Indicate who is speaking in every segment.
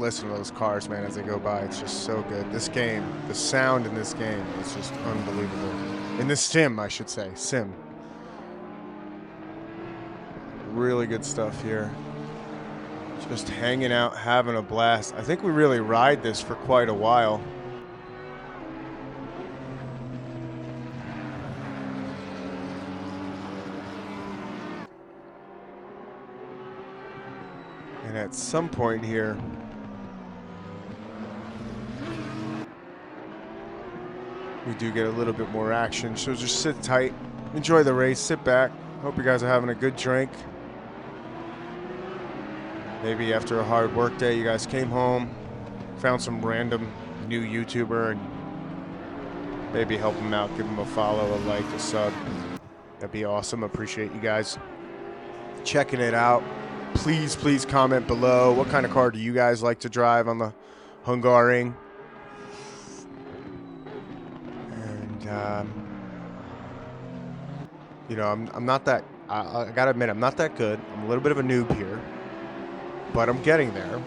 Speaker 1: listen to those cars, man, as they go by. It's just so good. This game, the sound in this game is just unbelievable. In this sim, I should say. Sim. Really good stuff here. Just hanging out, having a blast. I think we really ride this for quite a while. And at some point here, we do get a little bit more action. So just sit tight, enjoy the race, sit back. Hope you guys are having a good drink. Maybe after a hard work day, you guys came home, found some random new YouTuber, and maybe help them out, give them a follow, a like, a sub. That'd be awesome. Appreciate you guys checking it out. Please, please comment below. What kind of car do you guys like to drive on the Hungaroring? And, you know, I'm not that, I gotta admit, I'm not that good. I'm a little bit of a noob here, but I'm getting there.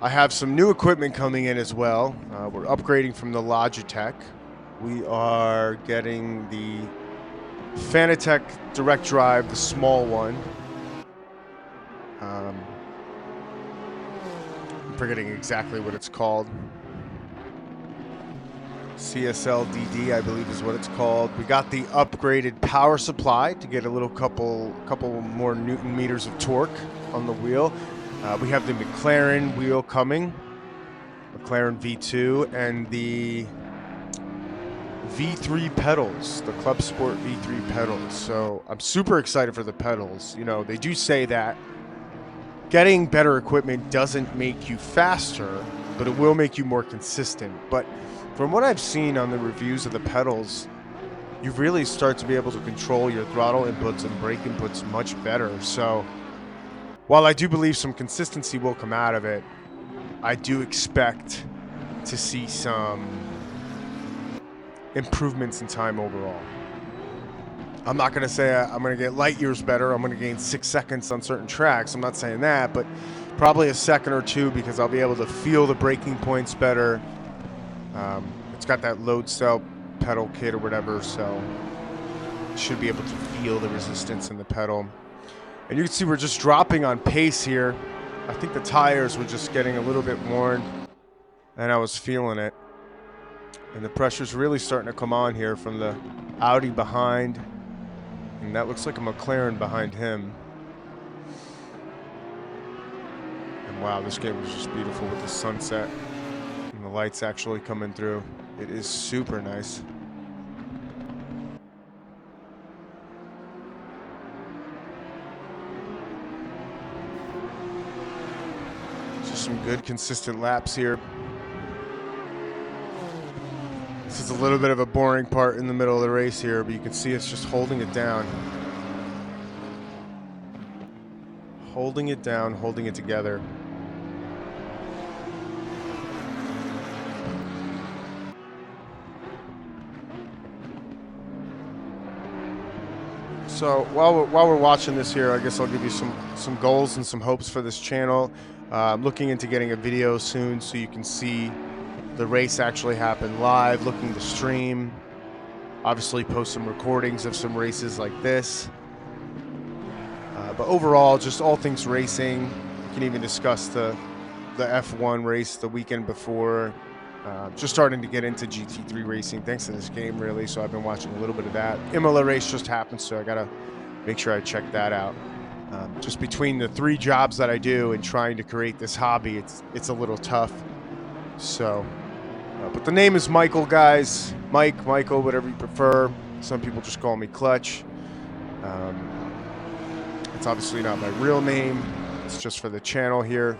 Speaker 1: I have some new equipment coming in as well. We're upgrading from the Logitech. We are getting the Fanatec Direct Drive, the small one. I'm forgetting exactly what it's called. CSLDD, I believe is what it's called. We got the upgraded power supply to get a little couple more Newton meters of torque on the wheel. We have the McLaren wheel coming, McLaren V2, and the V3 pedals, the Club Sport V3 pedals. So I'm super excited for the pedals. You know, they do say that getting better equipment doesn't make you faster, but it will make you more consistent. But from what I've seen on the reviews of the pedals, you really start to be able to control your throttle inputs and brake inputs much better. So while I do believe some consistency will come out of it, I do expect to see some improvements in time overall. I'm not going to say I'm going to get light years better. I'm going to gain 6 seconds on certain tracks. I'm not saying that, but probably a second or two, because I'll be able to feel the braking points better. It's got that load cell pedal kit or whatever, so should be able to feel the resistance in the pedal. And you can see we're just dropping on pace here. I think the tires were just getting a little bit worn, and I was feeling it. And the pressure's really starting to come on here from the Audi behind. And that looks like a McLaren behind him. And wow, this game was just beautiful with the sunset and the lights actually coming through. It is super nice. Just some good consistent laps here. This is a little bit of a boring part in the middle of the race here, but you can see it's just holding it down. Holding it down, holding it together. So while we're watching this here, I guess I'll give you some goals and some hopes for this channel. I'm looking into getting a video soon so you can see the race actually happen live, looking to stream, obviously post some recordings of some races like this. But overall, just all things racing. You can even discuss the F1 race the weekend before. Just starting to get into GT3 racing thanks to this game, really, so I've been watching a little bit of that. Imola race just happened, so I gotta make sure I check that out. Just between the 3 jobs that I do and trying to create this hobby, it's a little tough. So, but the name is Michael, guys. Mike, Michael, whatever you prefer. Some people just call me Clutch. It's obviously not my real name. It's just for the channel here.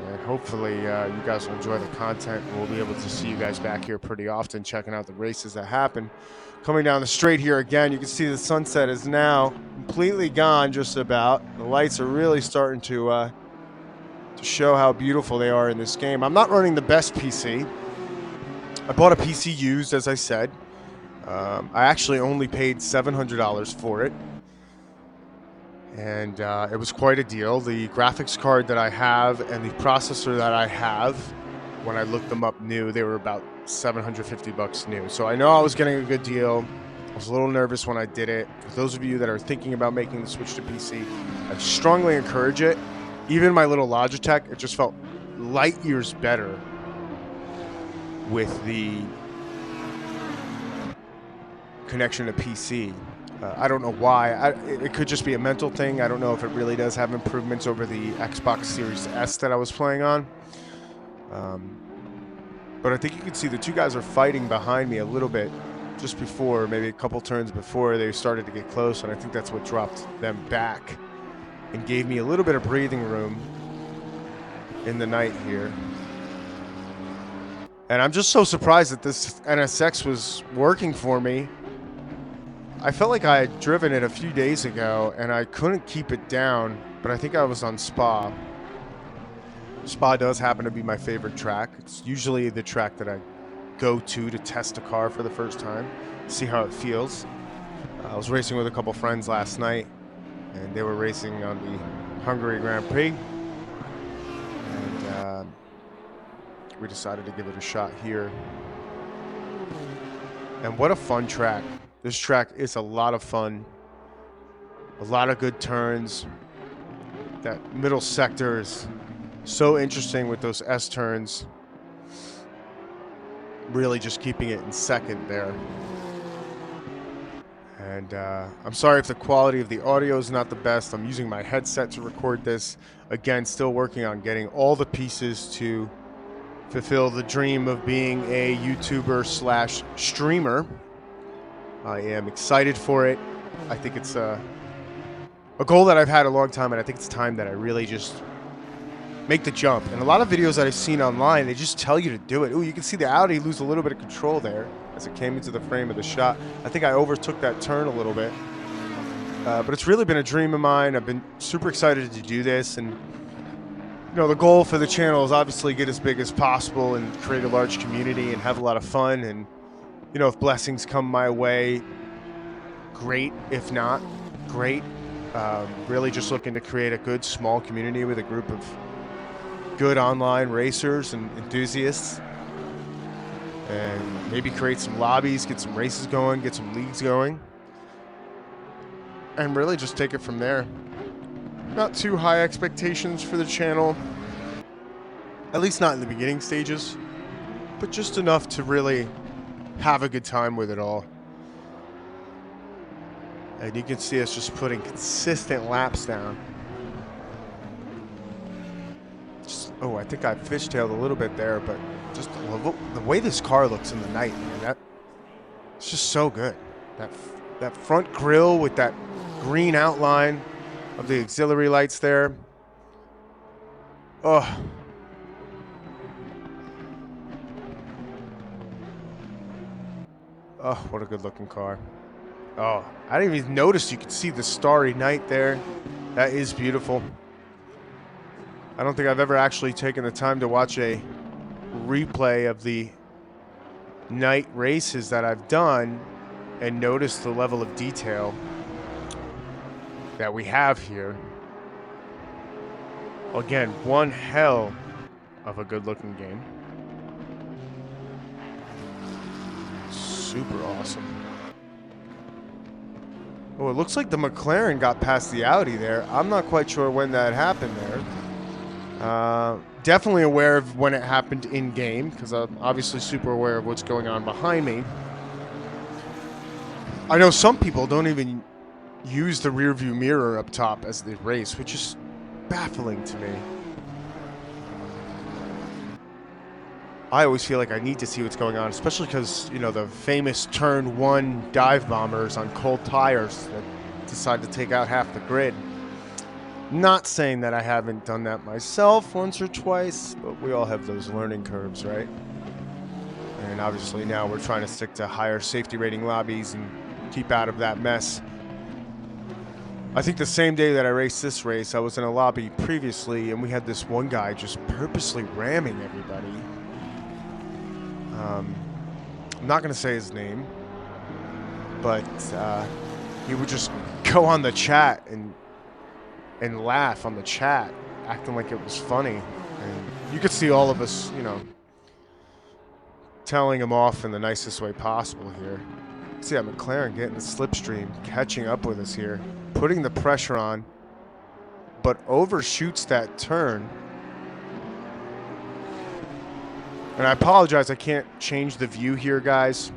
Speaker 1: And hopefully you guys will enjoy the content. We'll be able to see you guys back here pretty often, checking out the races that happen. Coming down the straight here again, you can see the sunset is now completely gone, just about. The lights are really starting to show how beautiful they are in this game. I'm not running the best PC. I bought a PC used, as I said. I actually only paid $700 for it. And it was quite a deal. The graphics card that I have and the processor that I have, when I looked them up new, they were about $750 new. So I know I was getting a good deal. I was a little nervous when I did it. For those of you that are thinking about making the switch to PC, I strongly encourage it. Even my little Logitech, it just felt light years better with the connection to PC. I don't know why. It could just be a mental thing. I don't know if it really does have improvements over the Xbox Series S that I was playing on. But I think you can see the two guys are fighting behind me a little bit just before, maybe a couple turns before they started to get close, and I think that's what dropped them back and gave me a little bit of breathing room in the night here. And I'm just so surprised that this NSX was working for me. I felt like I had driven it a few days ago and I couldn't keep it down, but I think I was on Spa. Spa does happen to be my favorite track. It's usually the track that I go to test a car for the first time, see how it feels. I was racing with a couple friends last night, and they were racing on the Hungary Grand Prix. And we decided to give it a shot here. And what a fun track. This track is a lot of fun. A lot of good turns. That middle sector is so interesting with those S turns. Really just keeping it in second there. And I'm sorry if the quality of the audio is not the best. I'm using my headset to record this. Again, still working on getting all the pieces to fulfill the dream of being a YouTuber / streamer. I am excited for it. I think it's a goal that I've had a long time, and I think it's time that I really just make the jump. And a lot of videos that I've seen online, they just tell you to do it. Ooh, you can see the Audi lose a little bit of control there as it came into the frame of the shot. I think I overtook that turn a little bit. But it's really been a dream of mine. I've been super excited to do this. And, you know, the goal for the channel is obviously get as big as possible and create a large community and have a lot of fun. And, you know, if blessings come my way, great. If not, great. Really just looking to create a good small community with a group of good online racers and enthusiasts, and maybe create some lobbies, get some races going, get some leagues going, and really just take it from there. Not too high expectations for the channel, at least not in the beginning stages, but just enough to really have a good time with it all. And you can see us just putting consistent laps down. Oh, I think I fishtailed a little bit there, but just the way this car looks in the night, man, it's just so good. That front grille with that green outline of the auxiliary lights there. Oh. Oh, what a good looking car. Oh, I didn't even notice you could see the starry night there. That is beautiful. I don't think I've ever actually taken the time to watch a replay of the night races that I've done and notice the level of detail that we have here. Again, one hell of a good-looking game. Super awesome. Oh, it looks like the McLaren got past the Audi there. I'm not quite sure when that happened there. Definitely aware of when it happened in game, because I'm obviously super aware of what's going on behind me. I know some people don't even use the rear view mirror up top as they race, which is baffling to me. I always feel like I need to see what's going on, especially because, you know, the famous turn 1 dive bombers on cold tires that decide to take out half the grid. Not saying that I haven't done that myself once or twice, but we all have those learning curves, right? And obviously now we're trying to stick to higher safety rating lobbies and keep out of that mess. I think the same day that I raced this race, I was in a lobby previously, and we had this one guy just purposely ramming everybody. I'm not going to say his name, but he would just go on the chat and and laugh on the chat, acting like it was funny. And you could see all of us, you know, telling him off in the nicest way possible here. See that McLaren getting the slipstream, catching up with us here, putting the pressure on, but overshoots that turn. And I apologize, I can't change the view here, guys.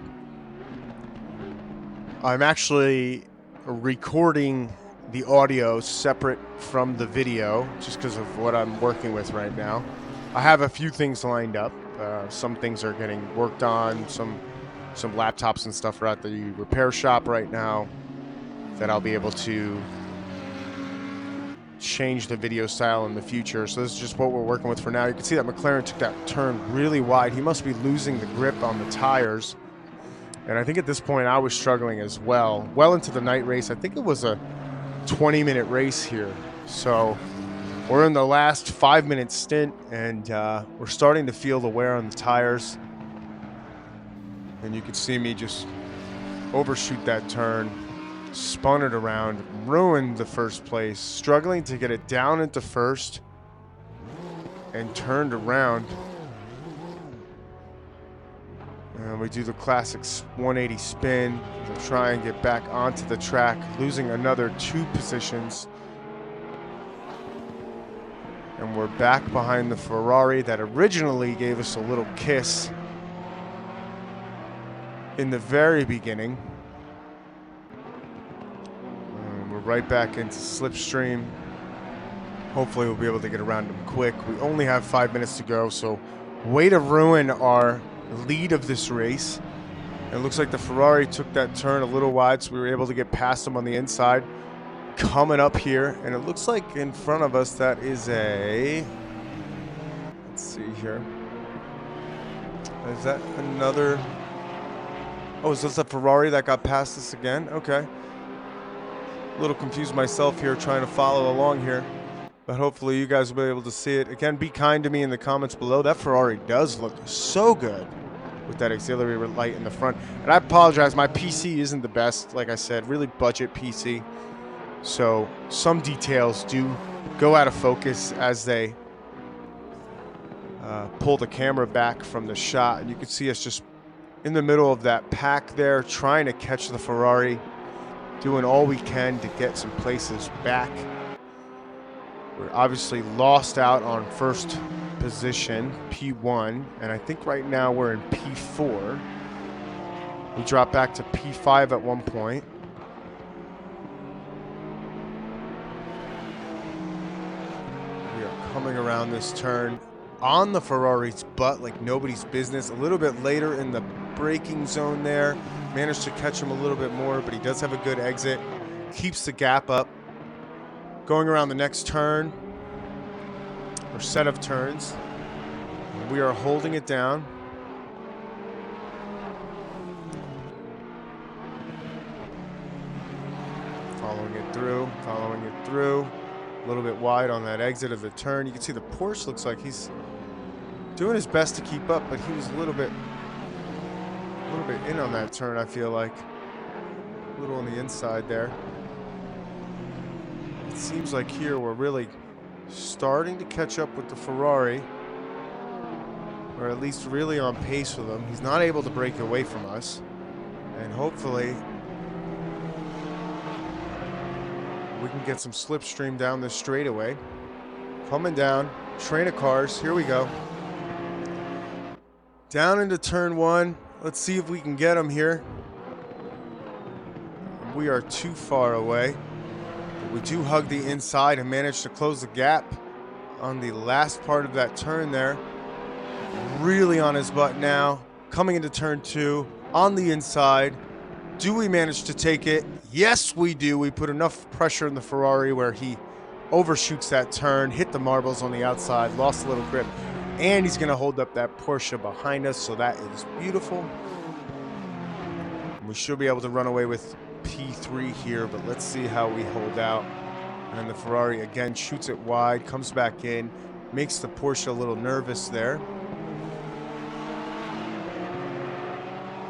Speaker 1: I'm actually recording the audio separate from the video just because of what I'm working with right now. I have a few things lined up. Some things are getting worked on. Some laptops and stuff are at the repair shop right now that I'll be able to change the video style in the future. So this is just what we're working with for now. You can see that McLaren took that turn really wide. He must be losing the grip on the tires. And I think at this point I was struggling as well. Well into the night race. I think it was a 20-minute race here. So we're in the last 5-minute stint, and we're starting to feel the wear on the tires. And you can see me just overshoot that turn, spun it around, ruined the first place, struggling to get it down into first, and turned around. And we do the classic 180 spin to try and get back onto the track, losing another 2 positions. And we're back behind the Ferrari that originally gave us a little kiss in the very beginning. And we're right back into slipstream. Hopefully we'll be able to get around them quick. We only have 5 minutes to go, so way to ruin our lead of this race. It looks like the Ferrari took that turn a little wide, so we were able to get past them on the inside. Coming up here, and it looks like in front of us that is a, let's see here, is that another, oh, is this a Ferrari that got past us again? Okay, a little confused myself here trying to follow along here, but hopefully you guys will be able to see it. Again, be kind to me in the comments below. That Ferrari does look so good with that auxiliary light in the front. And I apologize, my PC isn't the best, like I said, really budget PC. So some details do go out of focus as they pull the camera back from the shot. And you can see us just in the middle of that pack there, trying to catch the Ferrari, doing all we can to get some places back. We're obviously lost out on first position, P1, and I think right now we're in P4. We dropped back to P5 at one point. We are coming around this turn on the Ferrari's butt like nobody's business. A little bit later in the braking zone there. Managed to catch him a little bit more, but he does have a good exit. Keeps the gap up. Going around the next turn, or set of turns. We are holding it down. Following it through. A little bit wide on that exit of the turn. You can see the Porsche looks like he's doing his best to keep up, but he was a little bit in on that turn, I feel like. A little on the inside there. It seems like here we're really starting to catch up with the Ferrari, or at least really on pace with him. He's not able to break away from us, and hopefully we can get some slipstream down this straightaway. Coming down, train of cars, here we go. Down into turn 1. Let's see if we can get him here. We are too far away. We do hug the inside and manage to close the gap on the last part of that turn there. Really on his butt now. Coming into turn 2 on the inside. Do we manage to take it? Yes, we do. We put enough pressure in the Ferrari where he overshoots that turn, hit the marbles on the outside, lost a little grip, and he's going to hold up that Porsche behind us, so that is beautiful. We should be able to run away with P3 here, but let's see how we hold out. And the Ferrari again shoots it wide, comes back in, makes the Porsche a little nervous there.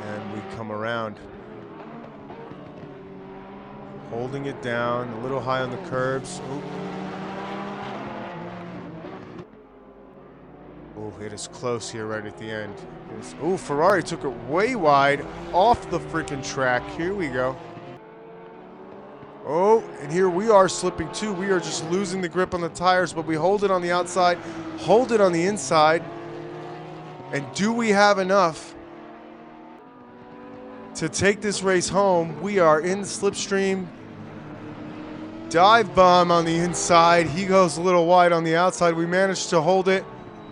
Speaker 1: And we come around. Holding it down, a little high on the curbs. Ooh, Oh, it is close here right at the end. Oh, Ferrari took it way wide off the freaking track. Here we go. Oh, and here we are slipping too. We are just losing the grip on the tires, but we hold it on the outside, hold it on the inside. And do we have enough to take this race home? We are in the slipstream. Dive bomb on the inside. He goes a little wide on the outside. We managed to hold it.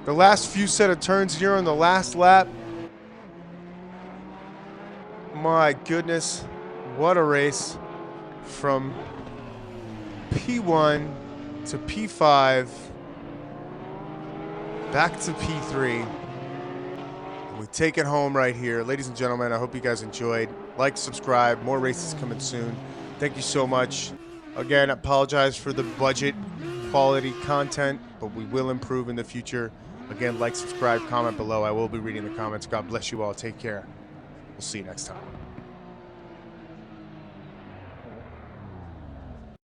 Speaker 1: The last few set of turns here on the last lap. My goodness, what a race. From P1 to P5, back to P3. We take it home right here. Ladies and gentlemen, I hope you guys enjoyed. Like, subscribe, more races coming soon. Thank you so much. Again, I apologize for the budget quality content, but we will improve in the future. Again, like, subscribe, comment below. I will be reading the comments. God bless you all. Take care. We'll see you next time.